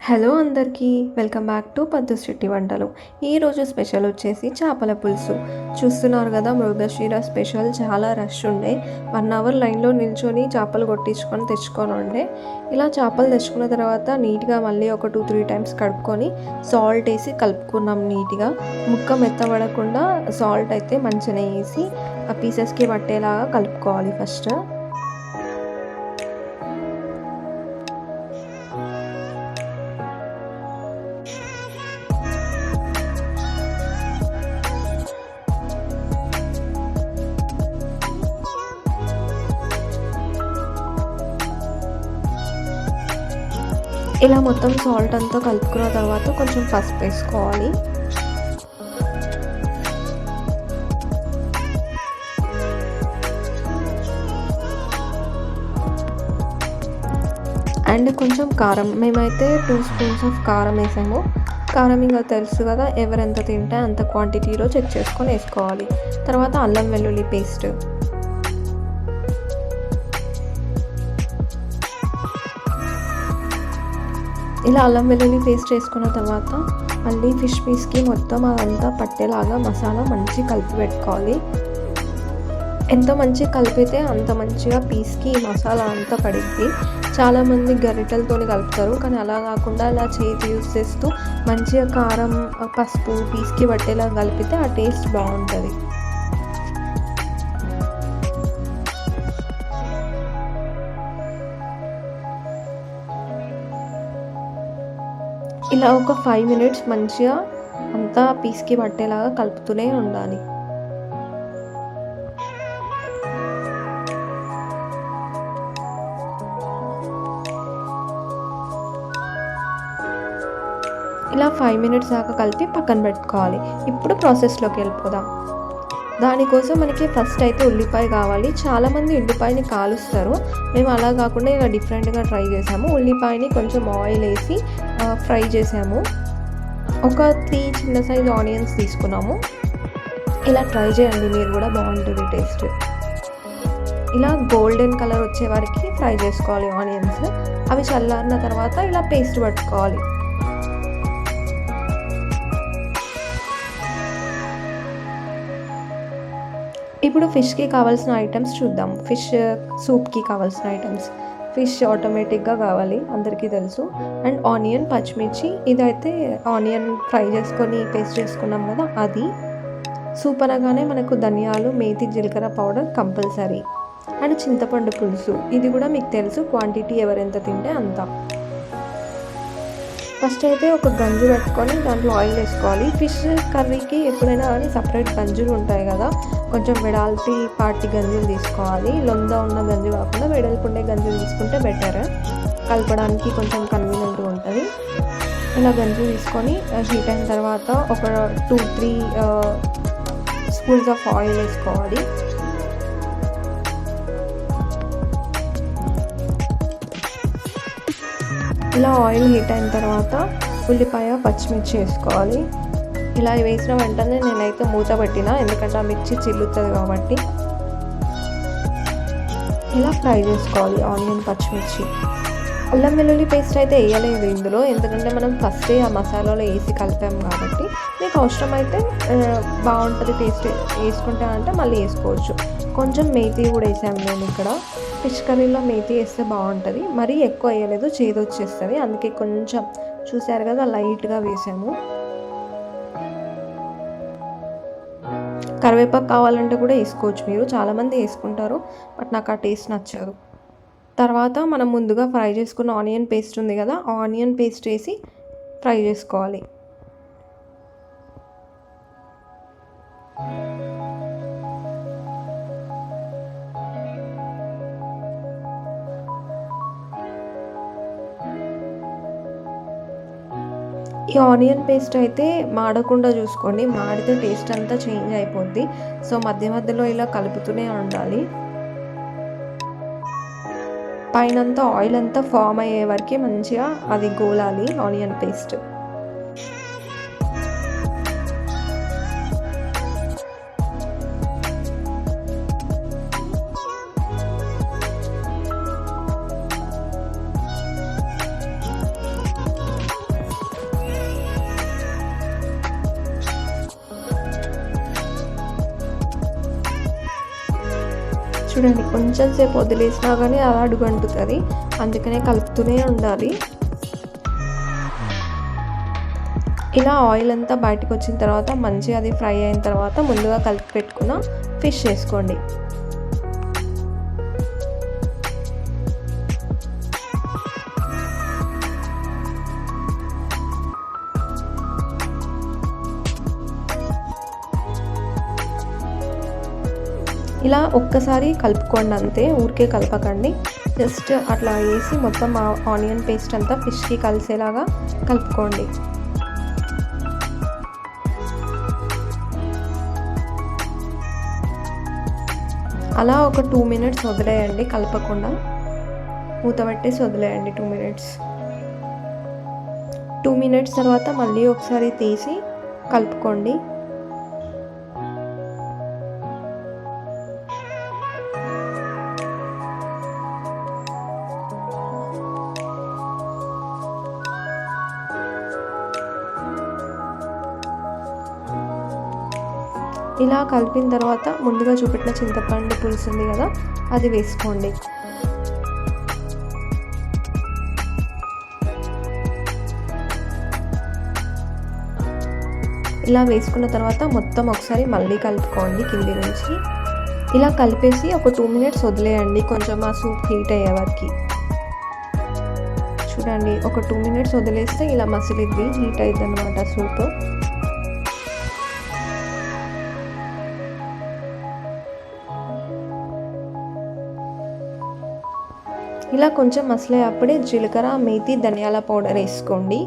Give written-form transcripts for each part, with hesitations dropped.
Hello అందరికీ welcome back to పద్దు శెట్టి వంటలు. ఈరోజు స్పెషల్ వచ్చేసి చేపల పులుసు. చూస్తున్నారు కదా, మృగశిర స్పెషల్. చాలా రష్ ఉండే, 1 అవర్ లైన్లో నిల్చొని చేపలు కొట్టించుకొని తెచ్చుకొని ఉండే. ఇలా చేపలు తెచ్చుకున్న తర్వాత నీట్గా మళ్ళీ ఒక 2-3 టైమ్స్ కడుక్కొని సాల్ట్ వేసి కలుపుకున్నాం నీట్గా. ముక్క మెత్తబడకుండా సాల్ట్ అయితే మంచిగా వేసి ఆ పీసెస్కి పట్టేలాగా కలుపుకోవాలి ఫస్ట్. ఇలా మొత్తం సాల్ట్ అంతా కలుపుకున్న తర్వాత కొంచెం పసుపు వేసుకోవాలి. అండ్ కొంచెం కారం, మేమైతే 2 స్పూన్స్ ఆఫ్ కారం వేసాము. కారం ఇంకా తెలుసు కదా, ఎవరెంత తింటే అంత క్వాంటిటీలో చెక్ చేసుకొని వేసుకోవాలి. తర్వాత అల్లం వెల్లుల్లి పేస్ట్, ఇలా అల్లం వెల్లుల్లి పేస్ట్ వేసుకున్న తర్వాత మళ్ళీ ఫిష్ పీస్కి మొత్తం అదంతా పట్టేలాగా మసాలా మంచి కలిపి పెట్టుకోవాలి. ఎంత మంచిగా కలిపితే అంత మంచిగా పీస్కి మసాలా అంతా పడిద్ది. చాలామంది గరిటెలతో కలుపుతారు, కానీ అలా కాకుండా అలా చేతి యూస్ చేస్తూ మంచిగా కారం పసుపు పీస్కి పట్టేలా కలిపితే ఆ టేస్ట్ బాగుంటుంది. ఇలా ఒక 5 మినిట్స్ మంచిగా అంతా పీస్కి పట్టేలాగా కలుపుతూనే ఉండాలి. ఇలా 5 మినిట్స్ దాకా కలిపి పక్కన పెట్టుకోవాలి. ఇప్పుడు ప్రాసెస్లోకి వెళ్ళిపోదాం. దానికోసం మనకి ఫస్ట్ అయితే ఉల్లిపాయ కావాలి. చాలామంది ఉల్లిపాయని కాలుస్తారు, మేము అలా కాకుండా ఇలా డిఫరెంట్గా ట్రై చేసాము. ఉల్లిపాయని కొంచెం ఆయిల్ వేసి ఫ్రై చేసాము. ఒక 3 చిన్న సైజ్ ఆనియన్స్ తీసుకున్నాము. ఇలా ట్రై చేయండి మీరు కూడా, బాగుంటుంది టేస్ట్. ఇలా గోల్డెన్ కలర్ వచ్చే వరకు ఫ్రై చేసుకోవాలి ఆనియన్స్. అవి చల్లారిన తర్వాత ఇలా పేస్ట్ పట్టుకోవాలి. ఇప్పుడు ఫిష్కి కావాల్సిన ఐటమ్స్ చూద్దాం. ఫిష్ సూప్కి కావాల్సిన ఐటమ్స్, ఫిష్ ఆటోమేటిక్గా కావాలి, అందరికీ తెలుసు. అండ్ ఆనియన్, పచ్చిమిర్చి, ఇదైతే ఆనియన్ ఫ్రై చేసుకొని పేస్ట్ చేసుకున్నాం కదా అది. సూప్ అనగానే మనకు ధనియాలు, మేతి, జీలకర్ర పౌడర్ కంపల్సరీ. అండ్ చింతపండు పులుసు, ఇది కూడా మీకు తెలుసు, క్వాంటిటీ ఎవరెంత తింటే అంత. ఫస్ట్ అయితే ఒక గంజు పెట్టుకొని దాంట్లో ఆయిల్ వేసుకోవాలి. ఫిష్ కర్రీకి ఎప్పుడైనా కానీ సపరేట్ గంజులు ఉంటాయి కదా, కొంచెం వెడల్పి పాటి గంజులు తీసుకోవాలి. లొంద ఉన్న గంజు కాకుండా వెడల్పు ఉండే గంజులు తీసుకుంటే బెటర్, కలపడానికి కొంచెం కన్వీనియంట్గా ఉంటుంది. ఇలా గంజు తీసుకొని హీట్ అయిన తర్వాత ఒక 2-3 స్పూన్స్ ఆఫ్ ఆయిల్ వేసుకోవాలి. ఇలా ఆయిల్ హీట్ అయిన తర్వాత ఉల్లిపాయ, పచ్చిమిర్చి వేసుకోవాలి. ఇలా వేసిన వెంటనే నేనైతే మూత పెట్టిన, ఎందుకంటే ఆ మిర్చి చిల్లుతుంది కాబట్టి. ఇలా ఫ్రై చేసుకోవాలి ఆనియన్, పచ్చిమిర్చి. అల్లం వెల్లుల్లి పేస్ట్ అయితే వేయలేదు ఇందులో, ఎందుకంటే మనం ఫస్టే ఆ మసాలాలో వేసి కలిపాము కాబట్టి. మీకు అవసరమైతే బాగుంటుంది టేస్ట్, వేసుకుంటా అంటే మళ్ళీ వేసుకోవచ్చు. కొంచెం మేతి కూడా వేసాము నేను ఇక్కడ. ఫిష్ కర్రీలో మేతి వేస్తే బాగుంటుంది, మరీ ఎక్కువ వేయలేదు, చేదు వచ్చేస్తుంది. అందుకే కొంచెం చూసారు కదా లైట్గా వేసాము. కరివేపాకు కావాలంటే కూడా వేసుకోవచ్చు మీరు, చాలామంది వేసుకుంటారు, బట్ నాకు ఆ టేస్ట్ నచ్చదు. తర్వాత మనం ముందుగా ఫ్రై చేసుకున్న ఆనియన్ పేస్ట్ ఉంది కదా, ఆనియన్ పేస్ట్ వేసి ఫ్రై చేసుకోవాలి. ఈ ఆనియన్ పేస్ట్ అయితే మాడకుండా చూసుకోండి, మాడితే టేస్ట్ అంతా చేంజ్ అయిపోద్ది. సో మధ్య మధ్యలో ఇలా కలుపుతూనే ఉండాలి. పైనంతా ఆయిల్ అంతా ఫామ్ అయ్యే వరకు మంచిగా అది గోలాలి ఆనియన్ పేస్ట్. చూడండి కొంచెం సేపు వదిలేసినా కానీ అది అడుగంటుతుంది, అందుకనే కలుపుతూనే ఉండాలి. ఇలా ఆయిల్ అంతా బయటకు వచ్చిన తర్వాత మంచిగా అది ఫ్రై అయిన తర్వాత ముందుగా కలిపి పెట్టుకున్న ఫిష్ వేసుకోండి. ఇలా ఒక్కసారి కలుపుకోండి అంతే, ఊరికే కలపకండి. జస్ట్ అట్లా వేసి మొత్తం ఆనియన్ పేస్ట్ అంతా ఫిష్కి కలిసేలాగా కలుపుకోండి. అలా ఒక 2 minutes వదిలేయండి, కలపకుండా మూత పెట్టేసి వదిలేయండి 2 minutes. 2 minutes తర్వాత మళ్ళీ ఒకసారి తీసి కలుపుకోండి. ఇలా కలిపిన తర్వాత ముందుగా చూపెట్టిన చింతపండు పులుసు ఉంది కదా, అది వేసుకోండి. ఇలా వేసుకున్న తర్వాత మొత్తం ఒకసారి మళ్ళీ కలుపుకోండి కింది నుంచి. ఇలా కలిపేసి ఒక 2 minutes వదిలేయండి, కొంచెం ఆ సూప్ హీట్ అయ్యే వరకు. చూడండి ఒక 2 minutes వదిలేస్తే ఇలా మసిలిద్ది, హీట్ అవుతుంది అన్నమాట సూప్. ఇలా కొంచెం మసలే అప్పుడే జీలకర్ర, మేతి, ధనియాల పౌడర్ వేసుకోండి.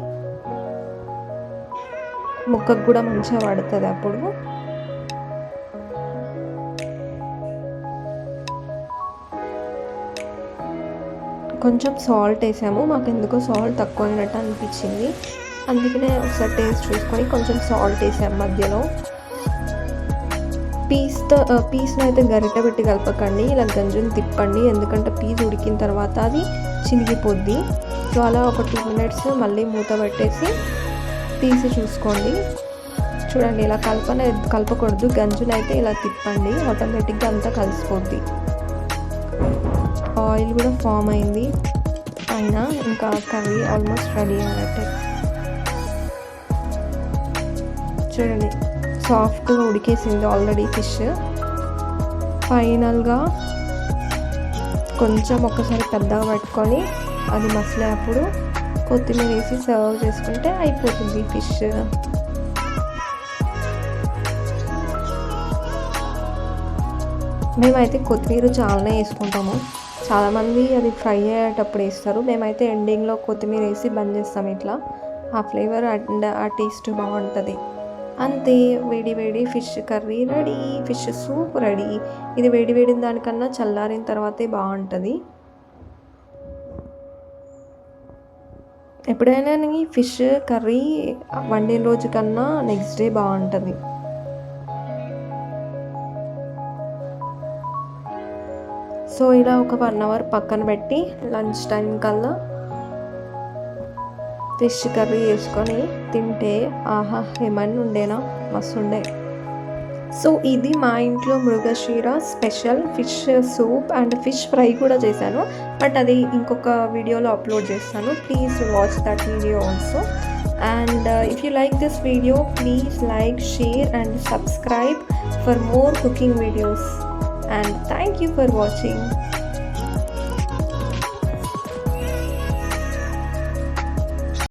ముక్కకు కూడా మంచిగా పడుతుంది అప్పుడు. కొంచెం సాల్ట్ వేసాము, మాకు ఎందుకో సాల్ట్ తక్కువ అయినట్టు అనిపించింది, అందుకనే ఒకసారి టేస్ట్ చూసుకొని కొంచెం సాల్ట్ వేసాము మధ్యలో. పీస్ని అయితే గరిటె పెట్టి కలపకండి, ఇలా గంజుని తిప్పండి, ఎందుకంటే పీస్ ఉడికిన తర్వాత అది చినిగిపోద్ది. సో అలా ఒక 2 minutes మళ్ళీ మూత పెట్టేసి తీసి చూసుకోండి. చూడండి ఇలా కలపకూడదు, గంజుని అయితే ఇలా తిప్పండి, ఆటోమేటిక్గా అంతా కలిసిపోద్ది. ఆయిల్ కూడా ఫామ్ అయింది పైన, ఇంకా కర్రీ ఆల్మోస్ట్ రెడీ అన్నట్టే. చూడండి సాఫ్ట్గా ఉడికేసింది ఆల్రెడీ ఫిష్. ఫైనల్గా కొంచెం ఒకసారి పెద్దగా పెట్టుకొని అది మసలేటప్పుడు కొత్తిమీర వేసి సర్వ్ చేసుకుంటే అయిపోతుంది ఫిష్. మేమైతే కొత్తిమీర చాలానే వేసుకుంటాము, చాలామంది అది ఫ్రై అయ్యేటప్పుడు వేస్తారు, మేమైతే ఎండింగ్లో కొత్తిమీర వేసి బంద్ చేస్తాం. ఇట్లా ఆ ఫ్లేవర్ అండ్ ఆ టేస్ట్ బాగుంటుంది. అంతే, వేడి వేడి fish curry ready, fish soup ready. ఇది వేడి వేడిన దానికన్నా చల్లారిన తర్వాతే బాగుంటుంది. ఎప్పుడైనా ఫిష్ కర్రీ వండిన రోజు కన్నా నెక్స్ట్ డే బాగుంటుంది. సో ఇలా ఒక 1 hour పక్కన పెట్టి లంచ్ టైం కల్లా ఫిష్ కర్రీ వేసుకొని తింటే ఆహా ఏమని ఉండేనా, మస్తు ఉండే. సో ఇది మా ఇంట్లో Mrigashira special fish soup and fish fry కూడా చేశాను, బట్ అది ఇంకొక వీడియోలో అప్లోడ్ చేస్తాను. Please watch that video also. And if you like this video please like, share and subscribe for more cooking videos. And thank you for watching.